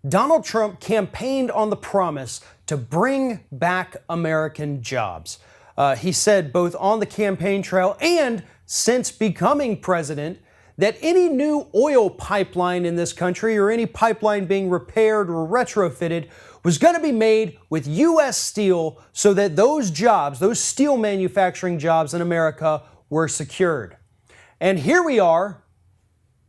Donald Trump campaigned on the promise to bring back American jobs. He said both on the campaign trail and since becoming president that any new oil pipeline in this country or any pipeline being repaired or retrofitted was going to be made with U.S. steel so that those jobs, those steel manufacturing jobs in America, were secured. And here we are,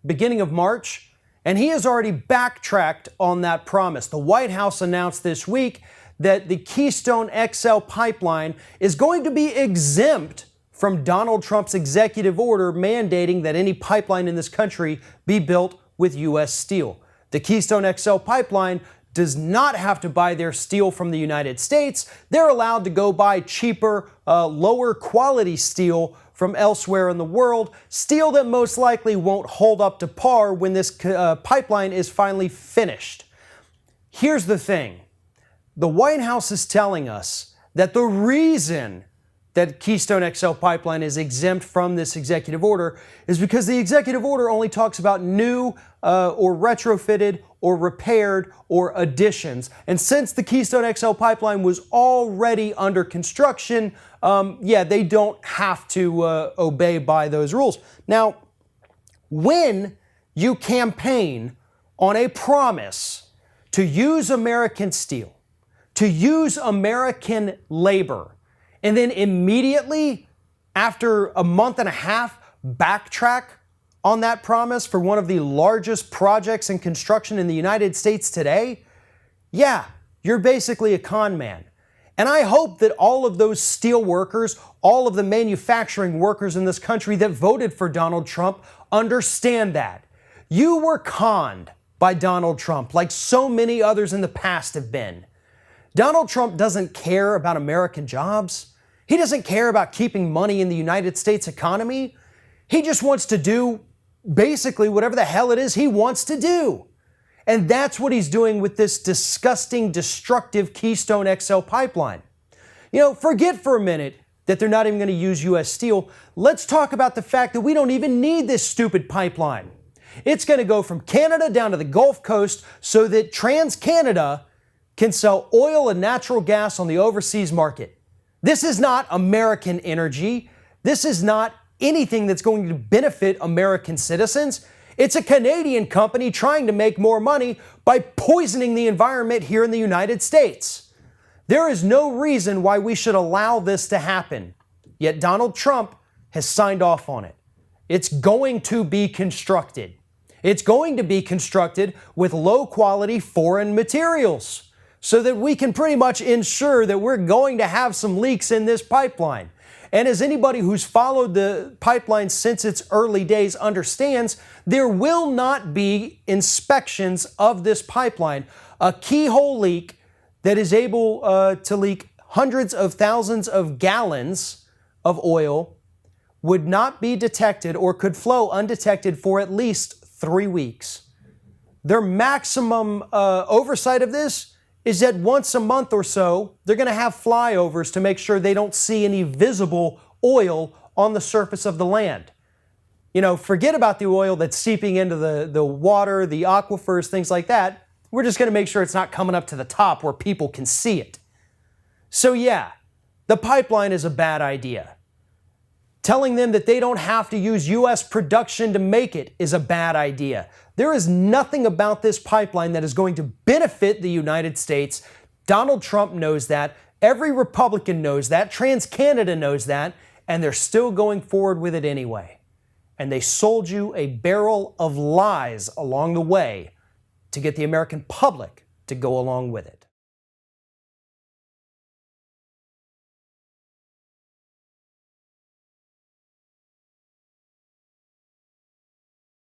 beginning of March, and he has already backtracked on that promise. The White House announced this week that the Keystone XL pipeline is going to be exempt from Donald Trump's executive order mandating that any pipeline in this country be built with U.S. steel. The Keystone XL pipeline does not have to buy their steel from the United States. They're allowed to go buy cheaper, lower quality steel from elsewhere in the world, steel that most likely won't hold up to par when this pipeline is finally finished. Here's the thing. The White House is telling us that the reason that Keystone XL pipeline is exempt from this executive order is because the executive order only talks about new or retrofitted or repaired or additions. And since the Keystone XL pipeline was already under construction, they don't have to obey by those rules. Now, when you campaign on a promise to use American steel, to use American labor, and then immediately, after a month and a half, backtrack on that promise for one of the largest projects in construction in the United States today, you're basically a con man. And I hope that all of those steel workers, all of the manufacturing workers in this country that voted for Donald Trump understand that. You were conned by Donald Trump like so many others in the past have been. Donald Trump doesn't care about American jobs. He doesn't care about keeping money in the United States economy. He just wants to do basically whatever the hell it is he wants to do. And that's what he's doing with this disgusting, destructive Keystone XL pipeline. Forget for a minute that they're not even going to use U.S. steel. Let's talk about the fact that we don't even need this stupid pipeline. It's going to go from Canada down to the Gulf Coast so that TransCanada can sell oil and natural gas on the overseas market. This is not American energy. This is not anything that's going to benefit American citizens. It's a Canadian company trying to make more money by poisoning the environment here in the United States. There is no reason why we should allow this to happen. Yet Donald Trump has signed off on it. It's going to be constructed. It's going to be constructed with low-quality foreign materials so that we can pretty much ensure that we're going to have some leaks in this pipeline. And as anybody who's followed the pipeline since its early days understands, there will not be inspections of this pipeline. A keyhole leak that is able to leak hundreds of thousands of gallons of oil would not be detected or could flow undetected for at least 3 weeks. Their maximum oversight of this is that once a month or so, they're going to have flyovers to make sure they don't see any visible oil on the surface of the land. Forget about the oil that's seeping into the water, the aquifers, things like that. We're just going to make sure it's not coming up to the top where people can see it. So the pipeline is a bad idea. Telling them that they don't have to use U.S. production to make it is a bad idea. There is nothing about this pipeline that is going to benefit the United States. Donald Trump knows that. Every Republican knows that. TransCanada knows that. And they're still going forward with it anyway. And they sold you a barrel of lies along the way to get the American public to go along with it.